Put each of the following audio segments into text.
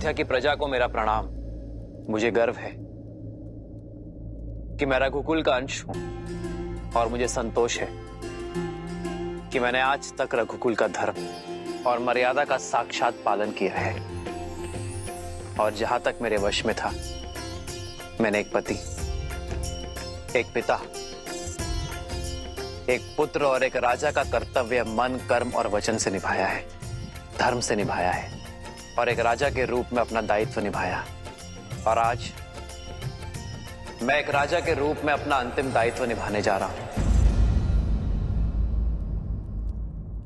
अयोध्या की प्रजा को मेरा प्रणाम। मुझे गर्व है कि मैं रघुकुल का अंश हूं और मुझे संतोष है कि मैंने आज तक रघुकुल का धर्म और मर्यादा का साक्षात पालन किया है। और जहां तक मेरे वश में था, मैंने एक पति, एक पिता, एक पुत्र और एक राजा का कर्तव्य मन, कर्म और वचन से निभाया है, धर्म से निभाया है और एक राजा के रूप में अपना दायित्व निभाया। और आज मैं एक राजा के रूप में अपना अंतिम दायित्व निभाने जा रहा हूं,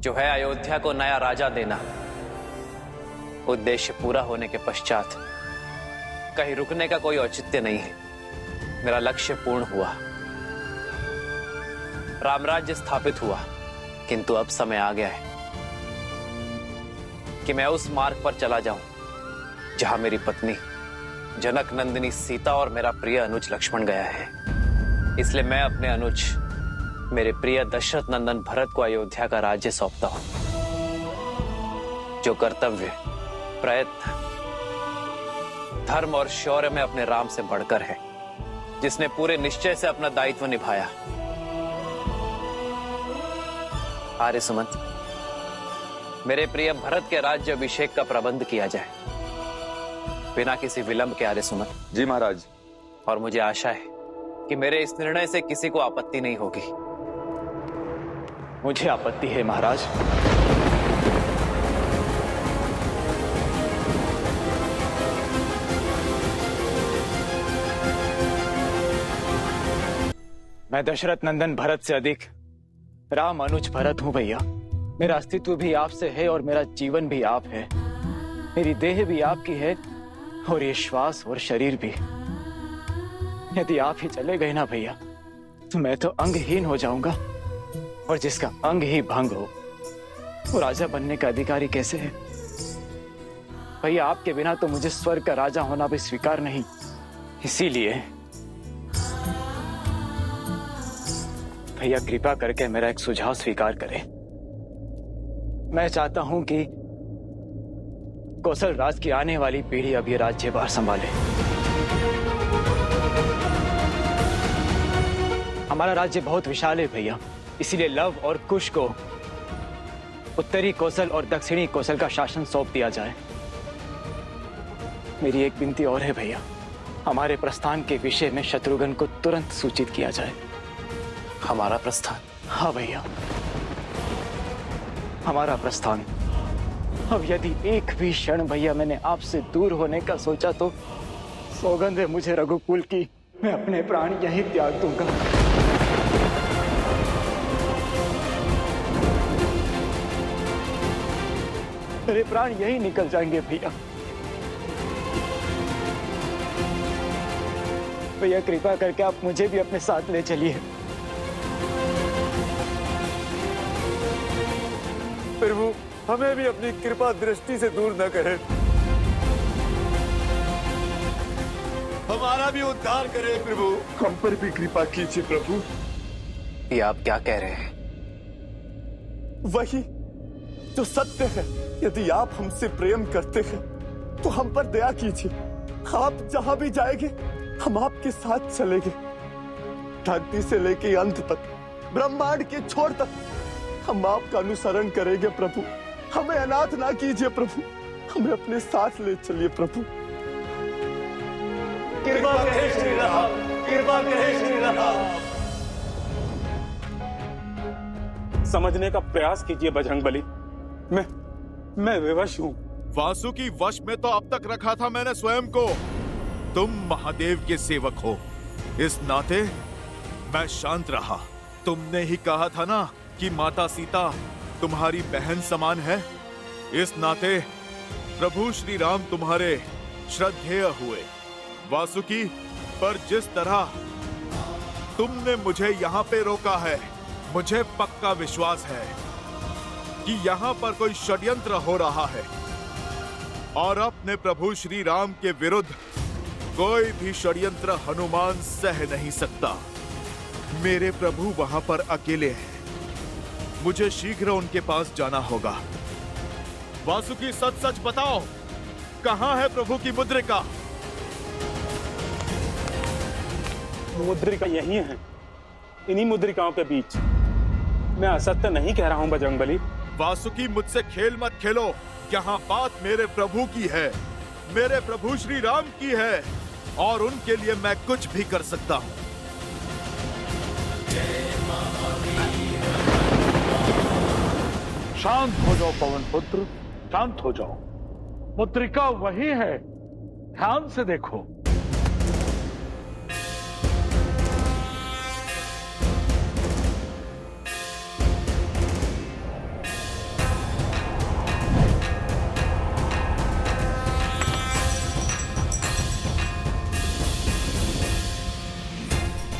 जो है अयोध्या को नया राजा देना। उद्देश्य पूरा होने के पश्चात कहीं रुकने का कोई औचित्य नहीं है। मेरा लक्ष्य पूर्ण हुआ, रामराज्य स्थापित हुआ, किंतु अब समय आ गया है कि मैं उस मार्ग पर चला जाऊं जहां मेरी पत्नी जनक नंदिनी सीता और मेरा प्रिय अनुज लक्ष्मण गया है। इसलिए मैं अपने अनुज, मेरे प्रिय दशरथ नंदन भरत को अयोध्या का राज्य सौंपता हूं, जो कर्तव्य, प्रयत्न, धर्म और शौर्य में अपने राम से बढ़कर है, जिसने पूरे निश्चय से अपना दायित्व निभाया। आर्य सुमंत, मेरे प्रिय भरत के राज्य अभिषेक का प्रबंध किया जाए, बिना किसी विलंब के। आर्य सुमंत। जी महाराज। और मुझे आशा है कि मेरे इस निर्णय से किसी को आपत्ति नहीं होगी। मुझे आपत्ति है महाराज। मैं दशरथ नंदन भरत से अधिक राम अनुज भरत हूं भैया। मेरा अस्तित्व भी आपसे है और मेरा जीवन भी आप है। मेरी देह भी आपकी है और ये श्वास और शरीर भी। यदि आप ही चले गए ना भैया, तो मैं तो अंगहीन हो जाऊंगा, और जिसका अंग ही भंग हो, वो राजा बनने का अधिकारी कैसे है? भैया, आपके बिना तो मुझे स्वर्ग का राजा होना भी स्वीकार नहीं। इसीलिए भैया, कृपा करके मेरा एक सुझाव स्वीकार करें। मैं चाहता हूं कि कौशल राज की आने वाली पीढ़ी अब ये राज्यभार संभाले। हमारा राज्य बहुत विशाल है भैया, इसीलिए लव और कुश को उत्तरी कौशल और दक्षिणी कौशल का शासन सौंप दिया जाए। मेरी एक विनती और है भैया, हमारे प्रस्थान के विषय में शत्रुघ्न को तुरंत सूचित किया जाए। हमारा प्रस्थान? हाँ भैया, हमारा प्रस्थान। अब यदि एक भी क्षण भैया मैंने आपसे दूर होने का सोचा, तो सौगंध है मुझे रघुकुल की, मैं अपने प्राण यहीं त्याग दूंगा। मेरे प्राण यहीं निकल जाएंगे भैया। भैया, कृपा करके आप मुझे भी अपने साथ ले चलिए। प्रभु, हमें भी अपनी कृपा दृष्टि से दूर न करें। हमारा भी उद्धार करें प्रभु। हम पर भी कृपा कीजिए प्रभु। ये आप क्या कह रहे हैं? वही जो सत्य है। यदि आप हमसे प्रेम करते हैं तो हम पर दया कीजिए। आप जहां भी जाएंगे हम आपके साथ चलेंगे। धरती से लेके अंत तक, ब्रह्मांड के छोर तक हम आपका अनुसरण करेंगे प्रभु। हमें अनाथ ना कीजिए प्रभु, हमें अपने साथ ले चलिए प्रभु। कृपा करें श्री राम, कृपा करें श्री राम। समझने का प्रयास कीजिए बजरंगबली। मैं विवश हूँ। वासुकी वश में तो अब तक रखा था मैंने स्वयं को। तुम महादेव के सेवक हो, इस नाते मैं शांत रहा। तुमने ही कहा था ना कि माता सीता तुम्हारी बहन समान है। इस नाते प्रभु श्री राम तुम्हारे श्रद्धेय हुए। वासुकी, पर जिस तरह तुमने मुझे यहाँ पे रोका है, मुझे पक्का विश्वास है कि यहाँ पर कोई षड्यंत्र हो रहा है और अपने प्रभु श्री राम के विरुद्ध कोई भी षड्यंत्र हनुमान सह नहीं सकता। मेरे प्रभु वहां पर अकेले हैं, मुझे शीघ्र उनके पास जाना होगा। वासुकी, सच सच बताओ, कहाँ है प्रभु की मुद्रिका? मुद्रिका यही है, इन्हीं मुद्रिकाओं के बीच। मैं असत्य नहीं कह रहा हूं बजरंगबली। वासुकी, मुझसे खेल मत खेलो। यहाँ बात मेरे प्रभु की है, मेरे प्रभु श्री राम की है, और उनके लिए मैं कुछ भी कर सकता हूँ। शांत हो जाओ पवन पुत्र, शांत हो जाओ। मुद्रिका वही है, ध्यान से देखो।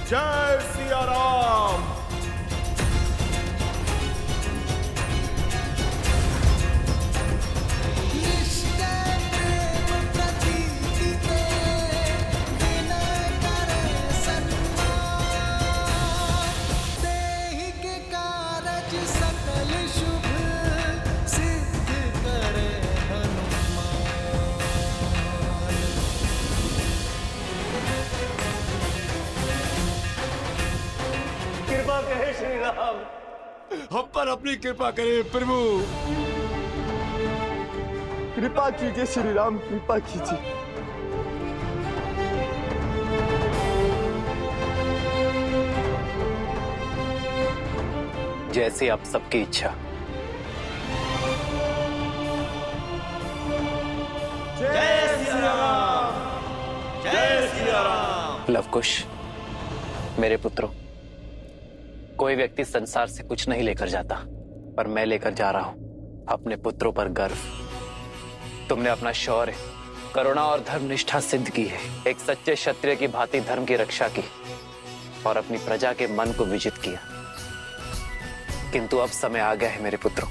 जय सिया राम। कृपा करें श्री राम, हम पर अपनी कृपा करें प्रभु। कृपा कीजिए श्री राम, कृपा कीजिए। जैसी आप सबकी इच्छा। जय सिया राम, जय सिया राम। लवकुश, मेरे पुत्रों, कोई व्यक्ति संसार से कुछ नहीं लेकर जाता, पर मैं लेकर जा रहा हूं अपने पुत्रों पर गर्व। तुमने अपना शौर्य, करुणा और धर्मनिष्ठा सिद्ध की है। एक सच्चे क्षत्रिय की भांति धर्म की रक्षा की और अपनी प्रजा के मन को विजित किया। किंतु अब समय आ गया है मेरे पुत्रों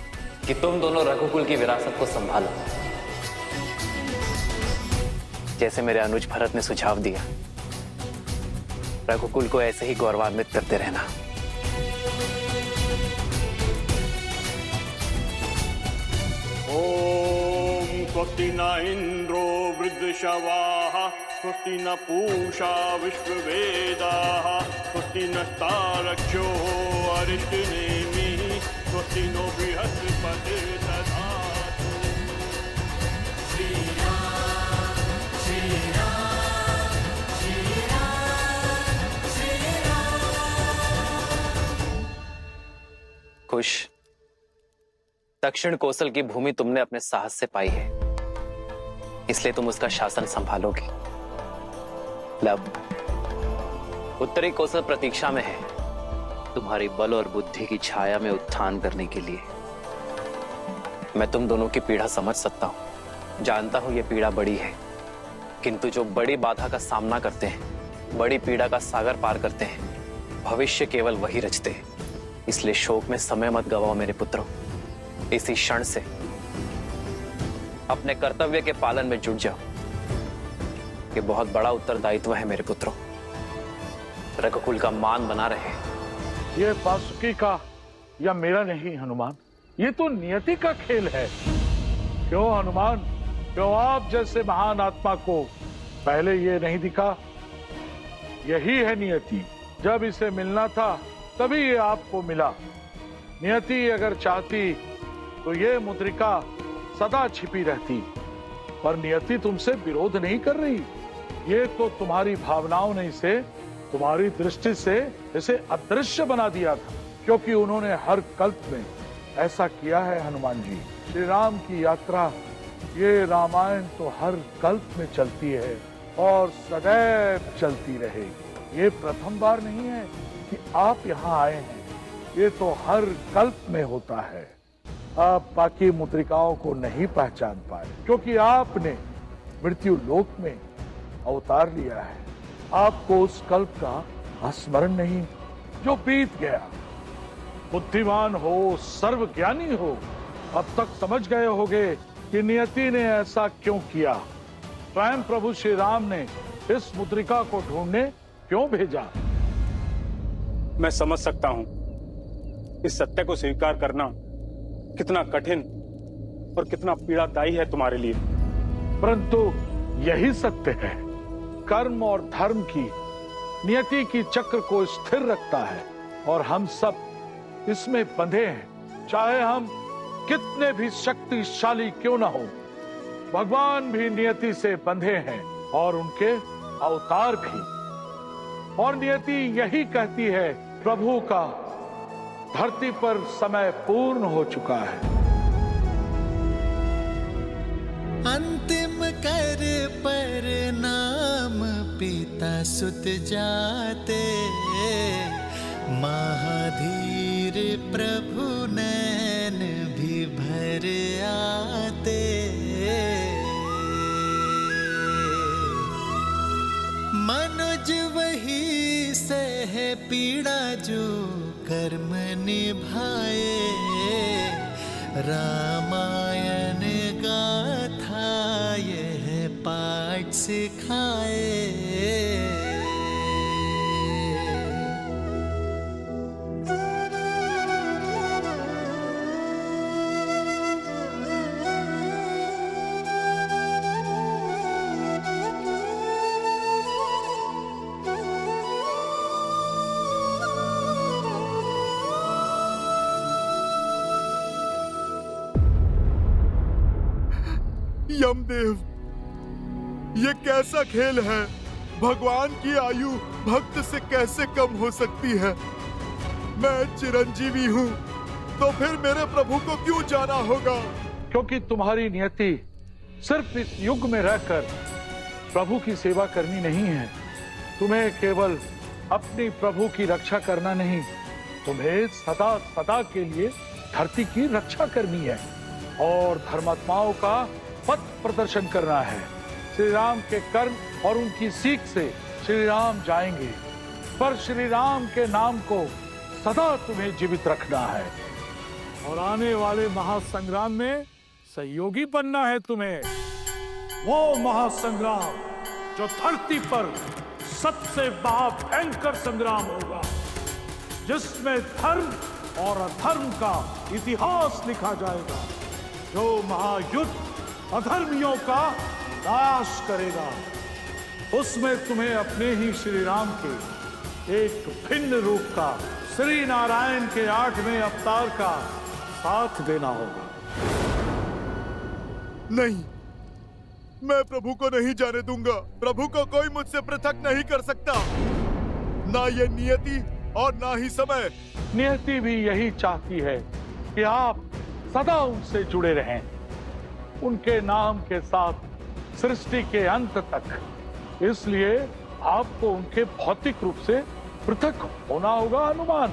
कि तुम दोनों रघुकुल की विरासत को संभालो। जैसे मेरे अनुज भरत ने सुझाव दिया, रघुकुल को ऐसे ही गौरवान्वित करते रहना। ओम स्वस्ति न इंद्रो वृद्धशवाः, स्वस्ति न पूषा विश्ववेदाः, स्वस्ति नस्तारक्षो अरिष्टनेमिः, स्वस्ति नो बृहस्पतिर्दधातु। खुश, दक्षिण कौशल की भूमि तुमने अपने साहस से पाई है, इसलिए तुम उसका शासन संभालोगे। लब, उत्तरी कौशल प्रतीक्षा में है तुम्हारी बल और बुद्धि की छाया में उत्थान करने के लिए। मैं तुम दोनों की पीड़ा समझ सकता हूं, जानता हूं ये पीड़ा बड़ी है, किंतु जो बड़ी बाधा का सामना करते हैं, बड़ी पीड़ा का सागर पार करते हैं, भविष्य केवल वही रचते हैं। इसलिए शोक में समय मत गवाओ मेरे पुत्रों। इसी क्षण से अपने कर्तव्य के पालन में जुट जाओ। ये बहुत बड़ा उत्तरदायित्व है मेरे पुत्रों। रघुकुल का मान बना रहे। ये वासुकी का या मेरा नहीं हनुमान, ये तो नियति का खेल है। क्यों हनुमान, क्यों आप जैसे महान आत्मा को पहले ये नहीं दिखा? यही है नियति। जब इसे मिलना था तभी ये आपको मिला। नियति अगर चाहती तो ये मुद्रिका सदा छिपी रहती, पर नियति तुमसे विरोध नहीं कर रही। ये तो तुम्हारी भावनाओं ने इसे तुम्हारी दृष्टि से इसे अदृश्य बना दिया था, क्योंकि उन्होंने हर कल्प में ऐसा किया है। हनुमान जी, श्री राम की यात्रा, ये रामायण तो हर कल्प में चलती है और सदैव चलती रहेगी। ये प्रथम बार नहीं है कि आप यहाँ आए हैं, ये तो हर कल्प में होता है। आप बाकी मुद्रिकाओं को नहीं पहचान पाए, क्योंकि आपने मृत्यु लोक में अवतार लिया है। आपको उस कल्प का स्मरण नहीं जो बीत गया। बुद्धिमान हो, सर्वज्ञानी हो, अब तक समझ गए होंगे कि नियति ने ऐसा क्यों किया। स्वयं प्रभु श्री राम ने इस मुद्रिका को ढूंढने क्यों भेजा। मैं समझ सकता हूं इस सत्य को स्वीकार करना कितना कठिन और कितना पीड़ादायी है तुम्हारे लिए। परंतु यही सत्य है, कर्म और धर्म की नियति की चक्र को स्थिर रखता है और हम सब इसमें बंधे हैं। चाहे हम कितने भी शक्तिशाली क्यों ना हो, भगवान भी नियति से बंधे हैं और उनके अवतार भी। और नियति यही कहती है, प्रभु का धरती पर समय पूर्ण हो चुका है। अंतिम कर पर नाम पिता सुत जाते, महाधीर प्रभु नैन भी भर आते। मनुज वही सह पीड़ा जो कर्म निभाए, रामायण गाथा यह पाठ सिखाए। यमदेव, ये कैसा खेल है? भगवान की आयु भक्त से कैसे कम हो सकती है? मैं चिरंजीवी हूँ, तो फिर मेरे प्रभु को क्यों जाना होगा? क्योंकि तुम्हारी नियति सिर्फ इस युग में रहकर प्रभु की सेवा करनी नहीं है। तुम्हें केवल अपनी प्रभु की रक्षा करना नहीं, तुम्हें सदा सदा के लिए धरती की रक्षा करनी है और धर्मात्माओं का पथ प्रदर्शन करना है। श्री राम के कर्म और उनकी सीख से श्री राम जाएंगे, पर श्री राम के नाम को सदा तुम्हें जीवित रखना है। और आने वाले महासंग्राम में सहयोगी बनना है तुम्हें। वो महासंग्राम जो धरती पर सबसे महाभयंकर संग्राम होगा, जिसमें धर्म और अधर्म का इतिहास लिखा जाएगा, जो महायुद्ध अधर्मियों का नाश करेगा। उसमें तुम्हें अपने ही श्री राम के एक भिन्न रूप का, श्री नारायण के 8वें अवतार का साथ देना होगा। नहीं, मैं प्रभु को नहीं जाने दूंगा। प्रभु को कोई मुझसे पृथक नहीं कर सकता, ना ये नियति और ना ही समय। नियति भी यही चाहती है कि आप सदा उनसे जुड़े रहें, उनके नाम के साथ सृष्टि के अंत तक। इसलिए आपको उनके भौतिक रूप से पृथक होना होगा। हनुमान,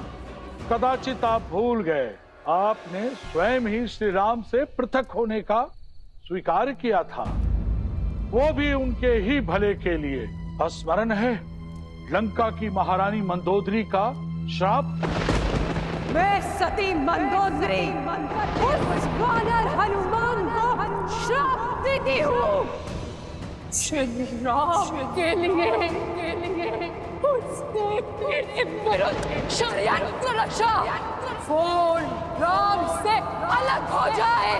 कदाचित आप भूल गए, आपने स्वयं ही श्री राम से पृथक होने का स्वीकार किया था, वो भी उनके ही भले के लिए। स्मरण है लंका की महारानी मंदोदरी का श्राप? मैं सती मंदोदरी उस वानर हनुमान को श्राप देती हूँ। श्री राम के लिए उसने मेरे विरुद्ध षड्यंत्र रचा। फोन राम से अलग हो जाए।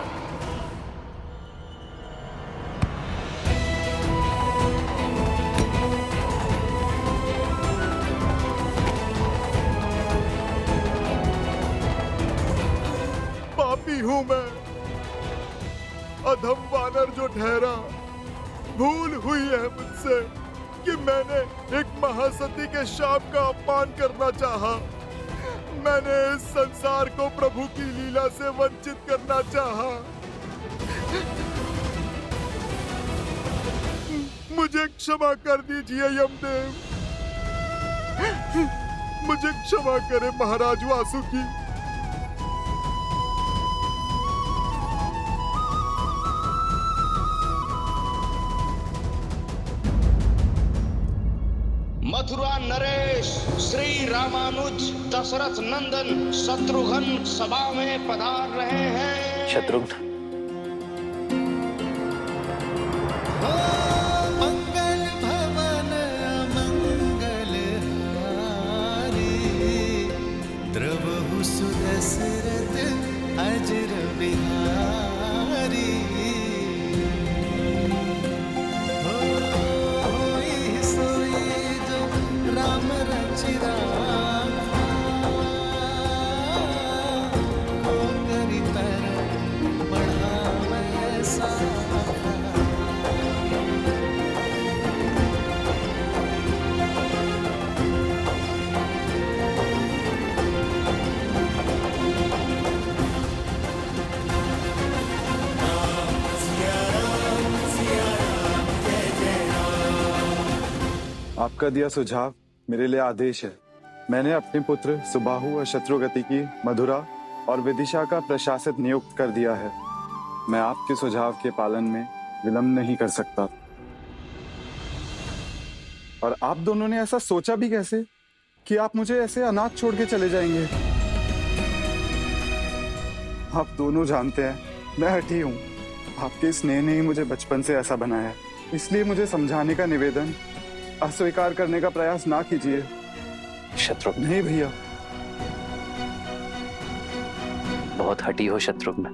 पापी हूं मैं, अधम वानर जो ठहरा। भूल हुई है मुझसे कि मैंने एक महासती के शाप का अपमान करना चाहा। मैंने इस संसार को प्रभु की लीला से वंचित करना चाहा। मुझे क्षमा कर दीजिए यमदेव, मुझे क्षमा करें महाराज वासुकी। मथुरा नरेश श्री रामानुज दशरथ नंदन शत्रुघ्न सभा में पधार रहे हैं। शत्रुघ्न, मंगल भवन मंगल हारी, द्रवहु सुदशरथ अजर बिहारी। आपका दिया सुझाव मेरे लिए आदेश है। मैंने अपने पुत्र सुबाहु और शत्रुगति की मधुरा और विदिशा का प्रशासक नियुक्त कर दिया है। मैं आपके सुझाव के पालन में विलंब नहीं कर सकता। और आप दोनों ने ऐसा सोचा भी कैसे कि आप मुझे ऐसे अनाथ छोड़ के चले जाएंगे? आप दोनों जानते हैं मैं हठी हूँ। आपके स्नेह ने ही मुझे बचपन से ऐसा बनाया है, इसलिए मुझे समझाने का निवेदन अस्वीकार करने का प्रयास ना कीजिए। शत्रुघ्न। नहीं भैया। बहुत हठी हो शत्रुघ्न।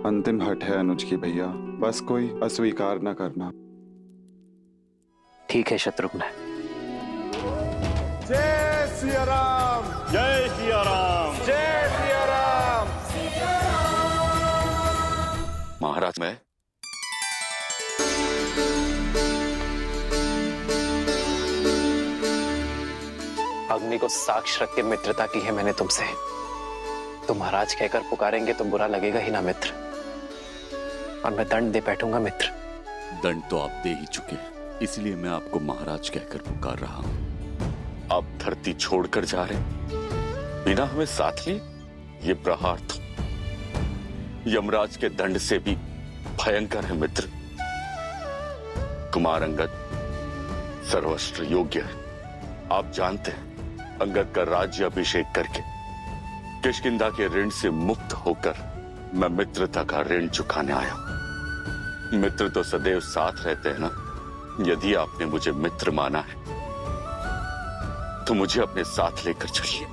अंतिम हट है अनुज की भैया, बस कोई अस्वीकार न करना। ठीक है शत्रुघ्न। जय सिया राम। जय सिया राम। जय सिया राम। महाराज मैं अग्नि को साक्ष रख के मित्रता की है मैंने तुमसे। तुम महाराज कहकर पुकारेंगे तो बुरा लगेगा ही ना मित्र, और मैं दंड दे बैठूंगा मित्र। दंड तो आप दे ही चुके हैं, इसलिए मैं आपको महाराज कहकर पुकार रहा हूं। आप धरती छोड़कर जा रहे बिना हमें साथ लिए, ये प्रहार तो यमराज के दंड से भी भयंकर है मित्र। कुमार अंगद सर्वस्त्र योग्य है। आप जानते हैं अंगद का राज्य अभिषेक करके किष्किंधा के ऋण से मुक्त होकर मैं मित्रता का ऋण चुकाने आया। मित्र तो सदैव साथ रहते हैं ना। यदि आपने मुझे मित्र माना है तो मुझे अपने साथ लेकर चलिए।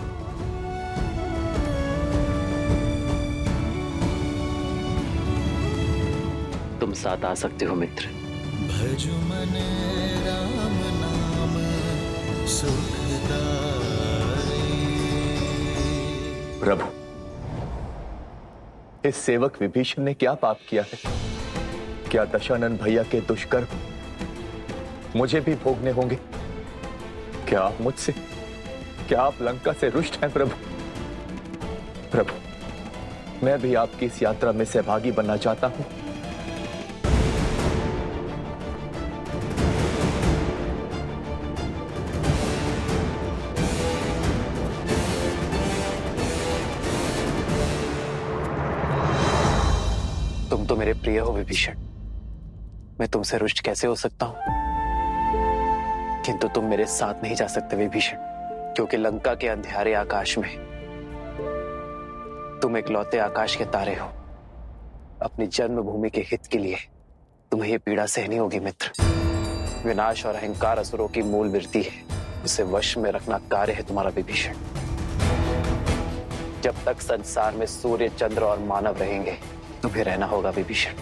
तुम साथ आ सकते हो मित्र। भजु मन राम नाम सुखदाई। प्रभु, इस सेवक विभीषण ने क्या पाप किया है? क्या दशानन भैया के दुष्कर्म मुझे भी भोगने होंगे? क्या आप मुझसे, क्या आप लंका से रुष्ट हैं प्रभु? प्रभु, मैं भी आपकी इस यात्रा में सहभागी बनना चाहता हूं। तुम तो मेरे प्रिय हो विभीषण, मैं तुमसे रुष्ट कैसे हो सकता हूं? किंतु तुम मेरे साथ नहीं जा सकते विभीषण, क्योंकि लंका के अंधेरे आकाश में तुम इकलौते आकाश के तारे हो। अपनी जन्मभूमि के हित के लिए तुम्हें यह पीड़ा सहनी होगी मित्र। विनाश और अहंकार असुरों की मूल वृत्ति है, उसे वश में रखना कार्य है तुम्हारा विभीषण। जब तक संसार में सूर्य, चंद्र और मानव रहेंगे तुम्हें रहना होगा विभीषण।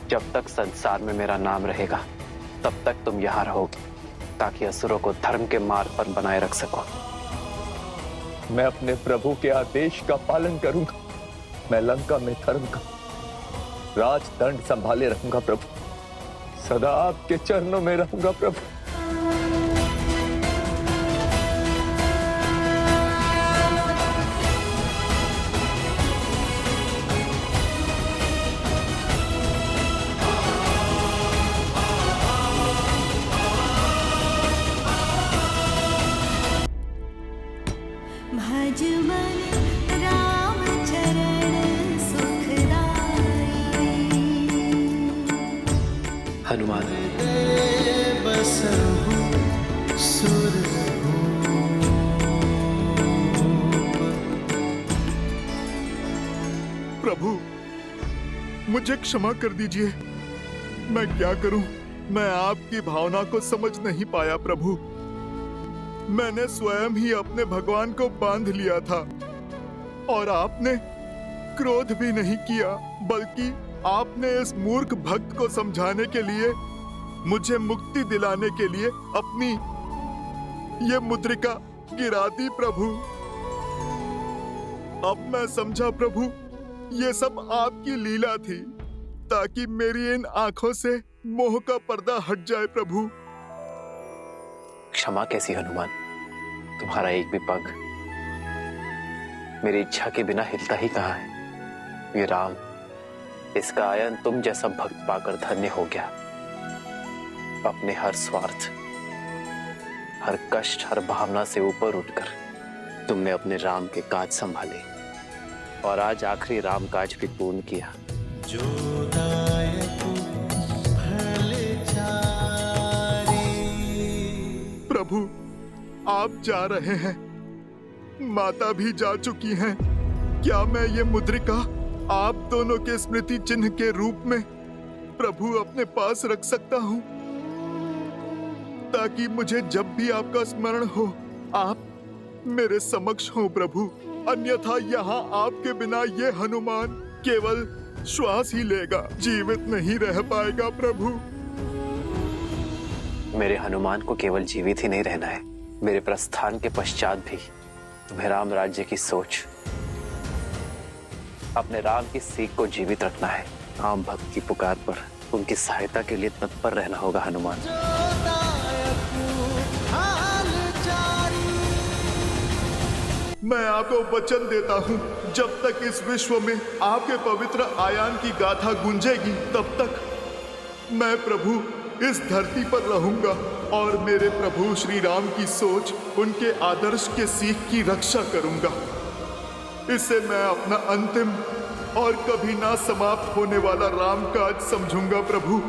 जब तक संसार में मेरा नाम रहेगा तब तक तुम यहां रहोगे, ताकि असुरों को धर्म के मार्ग पर बनाए रख सको। मैं अपने प्रभु के आदेश का पालन करूंगा। मैं लंका में धर्म का राजदंड संभाले रहूंगा प्रभु। सदा आपके चरणों में रहूंगा प्रभु। भज मन राम चरण सुखदाई। हनुमान। बसहु सुर प्रभु, मुझे क्षमा कर दीजिए। मैं क्या करूं? मैं आपकी भावना को समझ नहीं पाया प्रभु। मैंने स्वयं ही अपने भगवान को बांध लिया था, और आपने क्रोध भी नहीं किया, बल्कि आपने इस मूर्ख भक्त को समझाने के लिए, मुझे मुक्ति दिलाने के लिए अपनी ये मुद्रिका गिरा दी प्रभु। अब मैं समझा प्रभु, ये सब आपकी लीला थी, ताकि मेरी इन आंखों से मोह का पर्दा हट जाए प्रभु। क्षमा कैसी हनुमान? तुम्हारा एक भी पग मेरी इच्छा के बिना हिलता ही कहाँ है। ये राम, इसका आयन तुम जैसा भक्त पाकर धन्य हो गया। अपने हर स्वार्थ, हर कष्ट, हर भावना से ऊपर उठकर तुमने अपने राम के काज संभाले और आज आखिरी राम काज भी पूर्ण किया। प्रभु, आप जा रहे हैं, माता भी जा चुकी हैं। क्या मैं ये मुद्रिका आप दोनों के स्मृति चिन्ह के रूप में प्रभु अपने पास रख सकता हूँ, ताकि मुझे जब भी आपका स्मरण हो आप मेरे समक्ष हो प्रभु। अन्यथा यहाँ आपके बिना ये हनुमान केवल श्वास ही लेगा, जीवित नहीं रह पाएगा प्रभु। मेरे हनुमान को केवल जीवित ही नहीं रहना है, मेरे प्रस्थान के पश्चात भी तुम्हें राम राज्य की सोच, अपने राम की सीख को जीवित रखना है। आम भक्त की पुकार पर उनकी सहायता के लिए तत्पर रहना होगा हनुमान। मैं आपको वचन देता हूँ, जब तक इस विश्व में आपके पवित्र आयान की गाथा गूंजेगी, तब तक मैं प्रभु इस धरती पर रहूंगा और मेरे प्रभु श्री राम की सोच, उनके आदर्श के सीख की रक्षा करूंगा। इसे मैं अपना अंतिम और कभी ना समाप्त होने वाला राम काज समझूंगा प्रभु।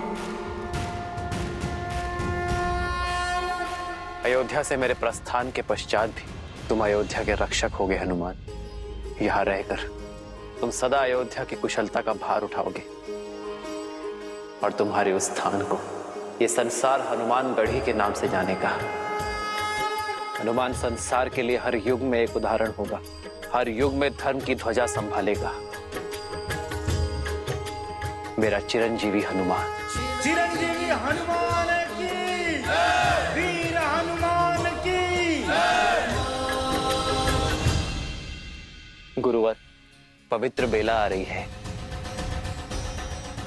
अयोध्या से मेरे प्रस्थान के पश्चात भी तुम अयोध्या के रक्षक होगे हनुमान। यहाँ रहकर तुम सदा अयोध्या की कुशलता का भार उठाओगे और तुम्हारे उस स्थान को ये संसार हनुमान गढ़ी के नाम से जानेगा। हनुमान संसार के लिए हर युग में एक उदाहरण होगा, हर युग में धर्म की ध्वजा संभालेगा। मेरा चिरंजीवी हनुमान। चिरंजीवी हनुमान की, वीर हनुमान की। गुरुवर, पवित्र बेला आ रही है,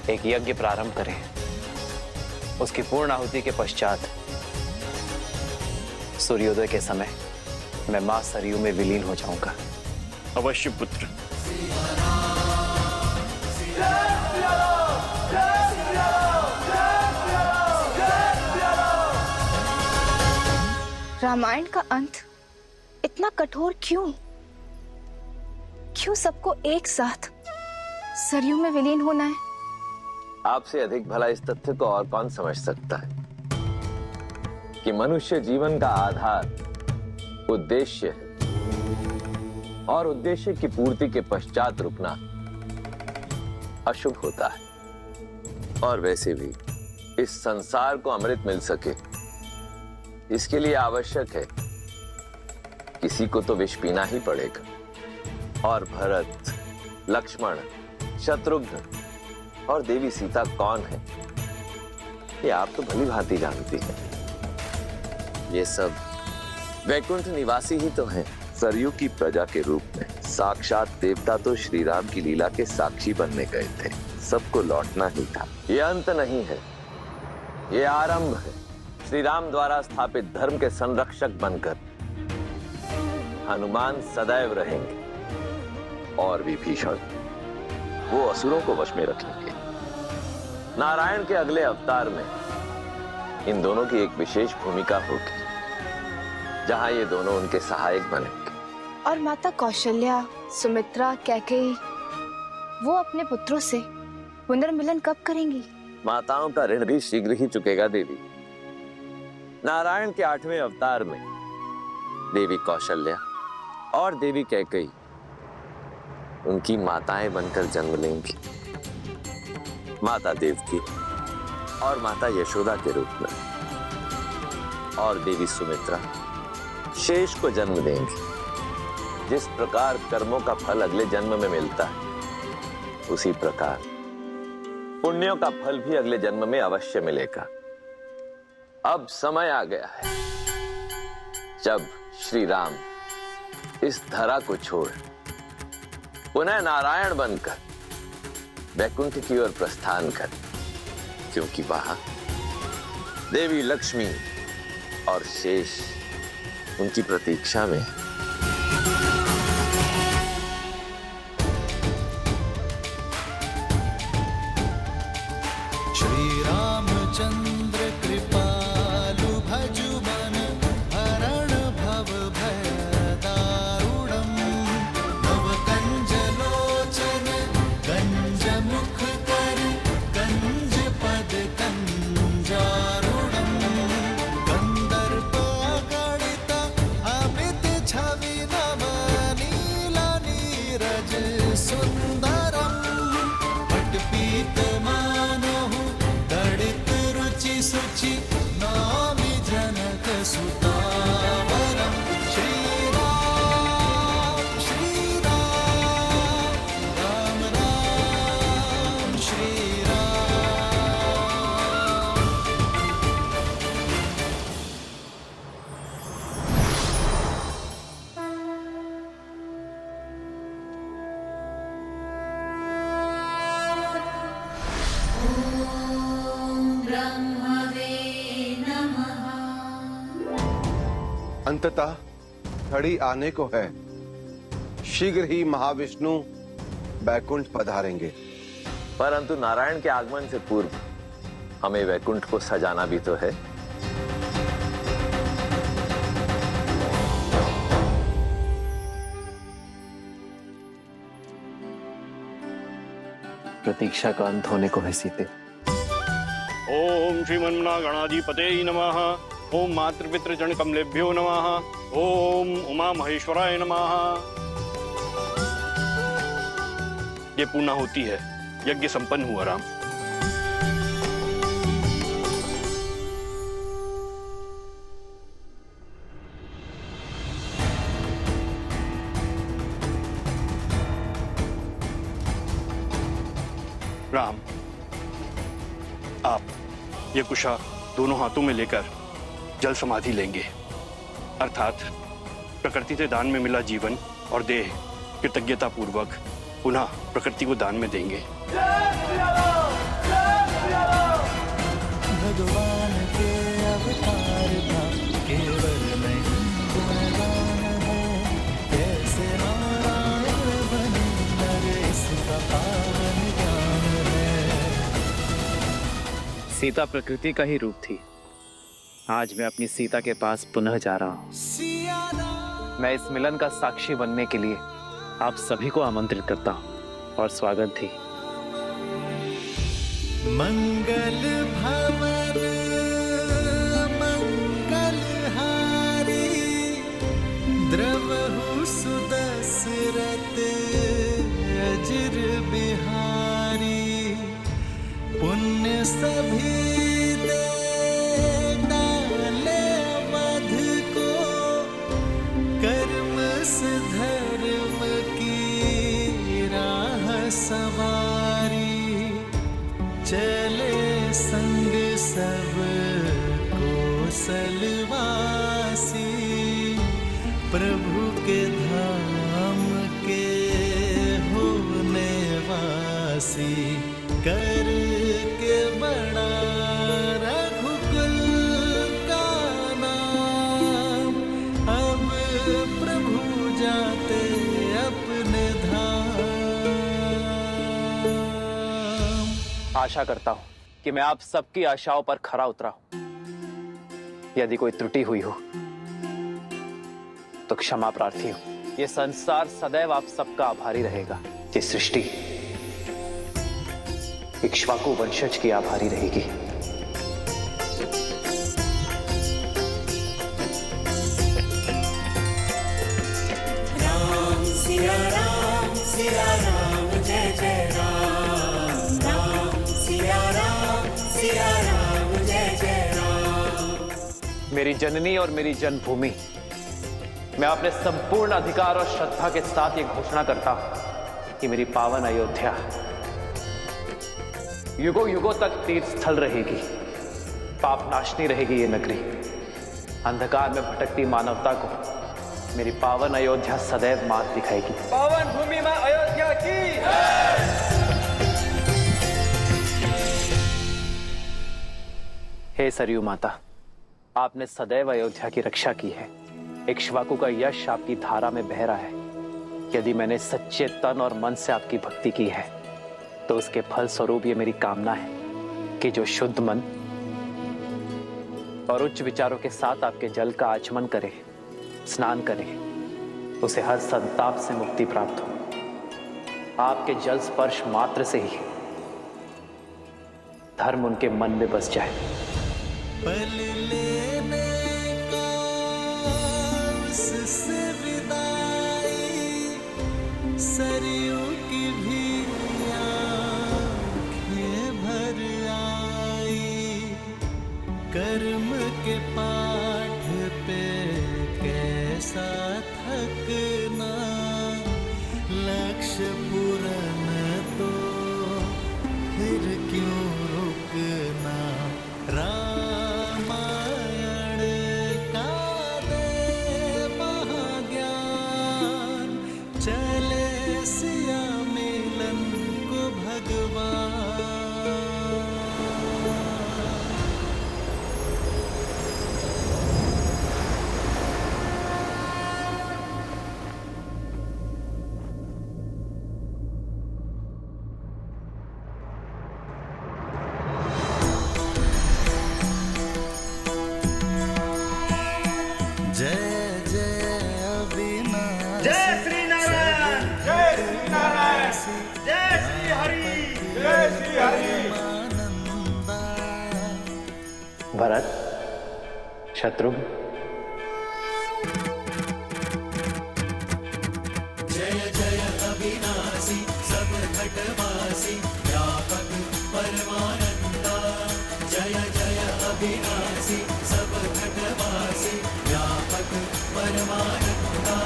एक यज्ञ प्रारंभ करें। उसकी पूर्ण आहुति के पश्चात सूर्योदय के समय मैं मां सरयू में विलीन हो जाऊंगा। अवश्य पुत्र। रामायण का अंत इतना कठोर क्यों? क्यों सबको एक साथ सरयू में विलीन होना है? आपसे अधिक भला इस तथ्य को और कौन समझ सकता है कि मनुष्य जीवन का आधार उद्देश्य है और उद्देश्य की पूर्ति के पश्चात रुकना अशुभ होता है। और वैसे भी इस संसार को अमृत मिल सके, इसके लिए आवश्यक है किसी को तो विष पीना ही पड़ेगा। और भरत, लक्ष्मण, शत्रुघ्न और देवी सीता कौन है, ये आप तो भली भांति जानती हैं। ये सब वैकुंठ निवासी ही तो हैं। सरयू की प्रजा के रूप में साक्षात देवता तो श्री राम की लीला के साक्षी बनने गए थे। सबको लौटना ही था। ये अंत नहीं है, ये आरंभ है। श्री राम द्वारा स्थापित धर्म के संरक्षक बनकर हनुमान सदैव रहेंगे और विभीषण वो असुरों को वश में रखेंगे। नारायण के अगले अवतार में इन दोनों की एक विशेष भूमिका होगी, जहां ये दोनों उनके सहायक बनेंगे। और माता कौशल्या, सुमित्रा, कैकेयी वो अपने पुत्रों से पुनर्मिलन कब करेंगी? माताओं का ऋण भी शीघ्र ही चुकेगा देवी। नारायण के 8वें अवतार में देवी कौशल्या और देवी कैकेयी उनकी माताएं बनकर जन्म लेंगी। माता देवकी और माता यशोदा के रूप में, और देवी सुमित्रा शेष को जन्म देंगी। जिस प्रकार कर्मों का फल अगले जन्म में मिलता है, उसी प्रकार पुण्यों का फल भी अगले जन्म में अवश्य मिलेगा। अब समय आ गया है जब श्री राम इस धरा को छोड़ पुनः नारायण बनकर वैकुंठ की ओर प्रस्थान कर, क्योंकि वहां देवी लक्ष्मी और शेष उनकी प्रतीक्षा में है। श्री रामचंद्र कृपालु भजु मन अंततः घड़ी आने को है, शीघ्र ही महाविष्णु बैकुंठ पधारेंगे। परंतु नारायण के आगमन से पूर्व हमें वैकुंठ को सजाना भी तो है। प्रतीक्षा का अंत होने को है सीते। ओम श्रीमन्नागणाधिपते नमः। ओम मातृपितृजन कमलेभ्यो नमः। ओम उमा महेश्वराय नमः। ये पूर्णा होती है, यज्ञ संपन्न हुआ राम। राम, आप ये कुशा दोनों हाथों में लेकर जल समाधि लेंगे, अर्थात प्रकृति से दान में मिला जीवन और देह कृतज्ञता पूर्वक पुनः प्रकृति को दान में देंगे। भगवान के अवतार का केवल नहीं गुणगान है, कैसे नारायण बने नर इसका पावन ज्ञान है। सीता प्रकृति का ही रूप थी। आज मैं अपनी सीता के पास पुनः जा रहा हूँ। मैं इस मिलन का साक्षी बनने के लिए आप सभी को आमंत्रित करता हूँ और स्वागत थी। मंगल भवन मंगल हारी, द्रवहु सुदशरथ अजिर बिहारी। पुण्य सभी दे डाले अवध को, कर्म से धर्म की राह सवारी। चले संग सब कौशलवासी, प्रभु के धाम के होने वासी। कर के बड़ा रघुकुल का नाम, अब प्रभु जाते अपने धाम। आशा करता हूं कि मैं आप सबकी आशाओं पर खरा उतरा हूं। यदि कोई त्रुटि हुई हो तो क्षमा प्रार्थी हूं। ये संसार सदैव आप सबका आभारी रहेगा। ये सृष्टि इक्ष्वाकु वंशज की आभारी रहेगी। राम सिया राम जय जय राम। राम सिया राम जय जय राम। मेरी जननी और मेरी जन्मभूमि, मैं अपने संपूर्ण अधिकार और श्रद्धा के साथ ये घोषणा करता हूं कि मेरी पावन अयोध्या युगों युगों तक तीर्थ स्थल रहेगी। पाप नाशनी रहेगी ये नगरी। अंधकार में भटकती मानवता को मेरी पावन अयोध्या सदैव मार्ग दिखाएगी। पावन भूमि में अयोध्या की। हे सरयू माता, आपने सदैव अयोध्या की रक्षा की है। इक्ष्वाकु का यश आपकी धारा में बह रहा है। यदि मैंने सच्चे तन और मन से आपकी भक्ति की है तो उसके फल स्वरूप ये मेरी कामना है कि जो शुद्ध मन और उच्च विचारों के साथ आपके जल का आचमन करे, स्नान करे, उसे हर संताप से मुक्ति प्राप्त हो। आपके जल स्पर्श मात्र से ही धर्म उनके मन में बस जाए। पल लेने का उससे विदाई, सरयू की भी आँखें भर आई। कर्म के पाठ पे कैसा थकना, लक्ष्य पूर्ण तो फिर क्यों रुकना। रामायण का दे महाज्ञान, चले सिया मिलन को भगवान। भरत, शत्रुघ्न, जय जय अविनाशी सब घटवासी व्यापक परमानंदा। जय जय अविनाशी सब घटवासी व्यापक परमानंदा।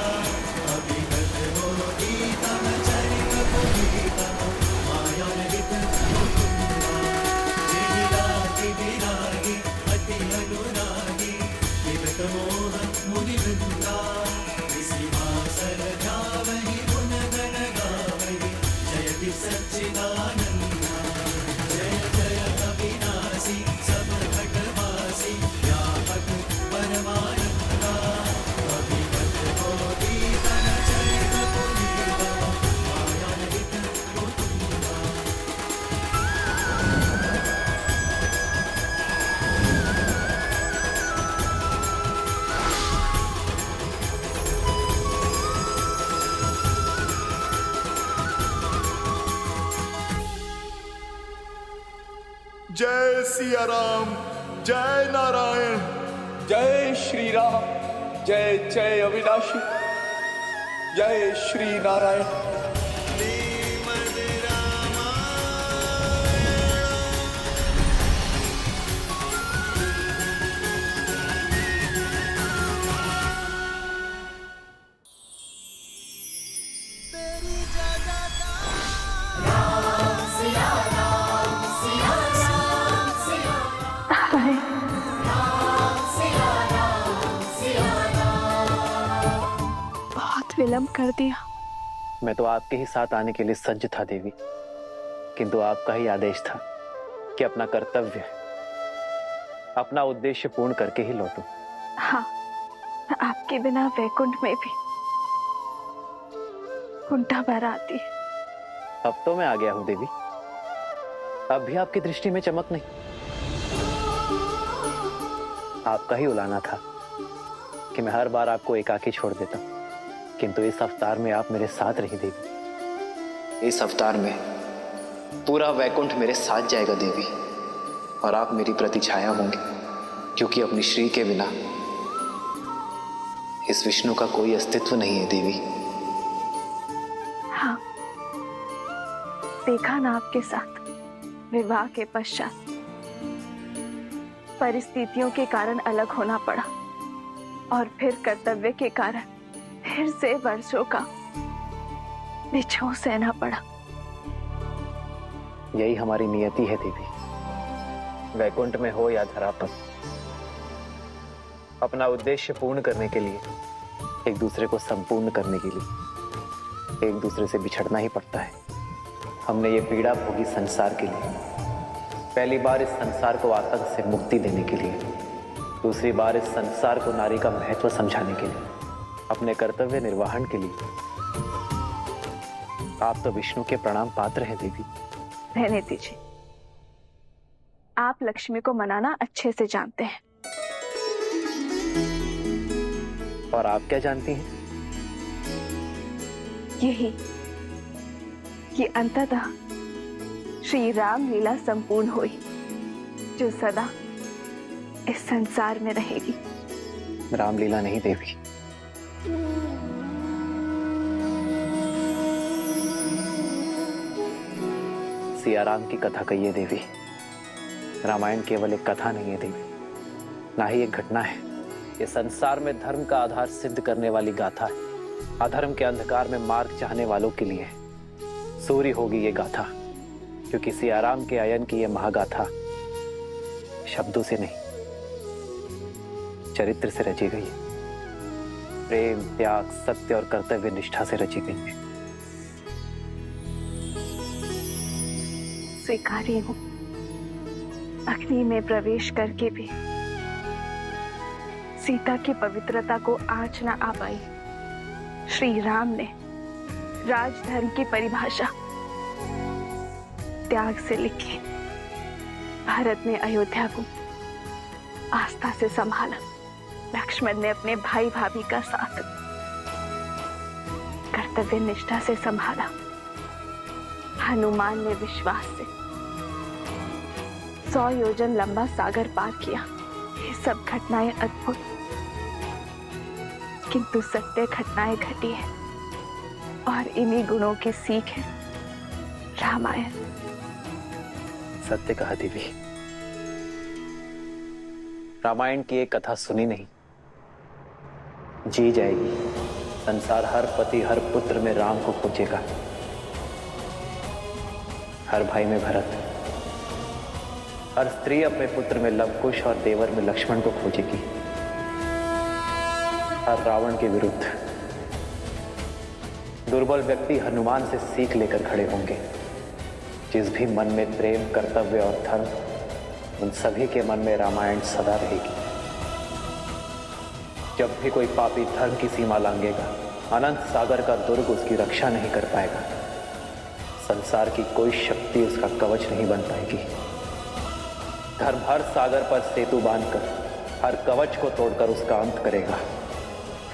अभिगत होती तम चरित पुनीतम माया रहित मुकुंदा। जिहि लागी विरागी अति अनुरागी विगत मोह मुनि वृंदा। विसिंहासन ध्यावहि गुण गण गावहि जयति सच्चिदानंदा। जय जय अविनाशी सब घटवासी व्यापक परमानंदा। अभिगत होती तन चरित पुनीता माया रहित मुकुंदा। जय सिया राम, जय नारायण। जय श्री राम, जय जय अविनाशी, जय श्री नारायण। बहुत विलंब कर दिया। मैं तो आपके ही साथ आने के लिए सज्ज था देवी, किंतु आपका ही आदेश था कि अपना कर्तव्य, अपना उद्देश्य पूर्ण करके ही लौटूं। हाँ, आपके बिना वैकुंठ में भी कुंठा भर आती है। अब तो मैं आ गया हूं देवी, अब भी आपकी दृष्टि में चमक नहीं। आपका ही उलाना था कि मैं हर बार आपको एकाकी छोड़ देता, किंतु इस अवतार में आप मेरे साथ रही देवी। इस अवतार में पूरा वैकुंठ मेरे साथ जाएगा देवी, और आप मेरी प्रतिछाया होंगे, क्योंकि अपनी श्री के बिना इस विष्णु का कोई अस्तित्व नहीं है देवी। हाँ, देखा ना आपके साथ विवाह के पश्चात परिस्थितियों के कारण अलग होना पड़ा, और फिर कर्तव्य के कारण फिर से वर्षों का बिछोह सहना पड़ा। यही हमारी नियति है देवी, वैकुंठ में हो या धरा पर, अपना उद्देश्य पूर्ण करने के लिए, एक दूसरे को संपूर्ण करने के लिए एक दूसरे से बिछड़ना ही पड़ता है। हमने ये पीड़ा भोगी संसार के लिए, पहली बार इस संसार को आतंक से मुक्ति देने के लिए, दूसरी बार इस संसार को नारी का महत्व समझाने के लिए, अपने कर्तव्य निर्वहन के लिए। आप तो विष्णु के प्रणाम पात्र हैं देवी। रहने दीजिए, आप लक्ष्मी को मनाना अच्छे से जानते हैं। और आप क्या जानती हैं? यही कि अंततः श्री राम लीला संपूर्ण हुई, जो सदा इस संसार में रहेगी। रामलीला नहीं देवी, सियाराम की कथा कहिए देवी। रामायण केवल एक कथा नहीं है देवी, ना ही एक घटना है। ये संसार में धर्म का आधार सिद्ध करने वाली गाथा है। अधर्म के अंधकार में मार्ग चाहने वालों के लिए सूर्य होगी ये गाथा, क्योंकि सियाराम के आयन की ये महागाथा शब्दों से नहीं, चरित्र से रची गई है। प्रेम, त्याग, सत्य और कर्तव्य निष्ठा से रची गई है। स्वीकारी हूं, अग्नि में प्रवेश करके भी सीता की पवित्रता को आँच न आ पाई। श्री राम ने राजधर्म की परिभाषा त्याग से लिखी। भारत ने अयोध्या को आस्था से संभाला। लक्ष्मण ने अपने भाई भाभी का साथ कर्तव्य निष्ठा से संभाला। हनुमान ने विश्वास से 100 योजन लंबा सागर पार किया। ये सब घटनाएं अद्भुत किंतु सत्य घटनाएं घटी है और इन्हीं गुणों की सीख है रामायण। सत्य कहा देवी। रामायण की एक कथा सुनी नहीं, जी जाएगी। संसार हर पति हर पुत्र में राम को खोजेगा, हर भाई में भरत, हर स्त्री अपने पुत्र में लवकुश और देवर में लक्ष्मण को खोजेगी। हर रावण के विरुद्ध दुर्बल व्यक्ति हनुमान से सीख लेकर खड़े होंगे। जिस भी मन में प्रेम, कर्तव्य और धर्म, उन सभी के मन में रामायण सदा रहेगी। जब भी कोई पापी धर्म की सीमा लांघेगा, अनंत सागर का दुर्ग उसकी रक्षा नहीं कर पाएगा। संसार की कोई शक्ति उसका कवच नहीं बन पाएगी। धर्म हर सागर पर सेतु बांधकर, हर कवच को तोड़कर उसका अंत करेगा,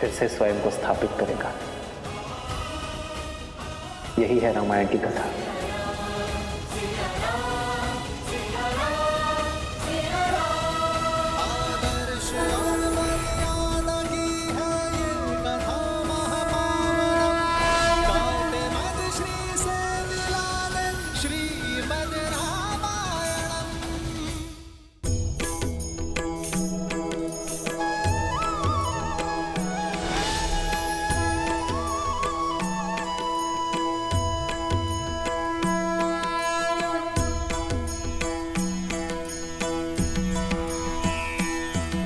फिर से स्वयं को स्थापित करेगा। यही है रामायण की कथा।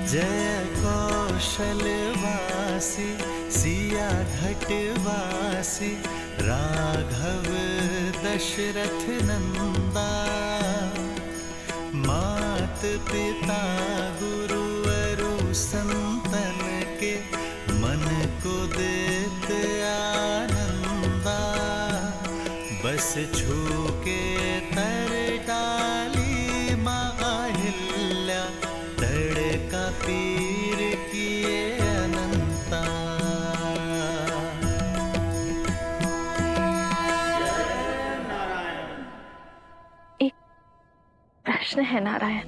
जय कौशलवासी सिया घटवासी राघव दशरथ नंदा मात पिता गुरुवरु संतन के मन को देत आनंदा बस छू के तर डाली माहिल्या तड़का पीर किए अनंता। एक प्रश्न है नारायण,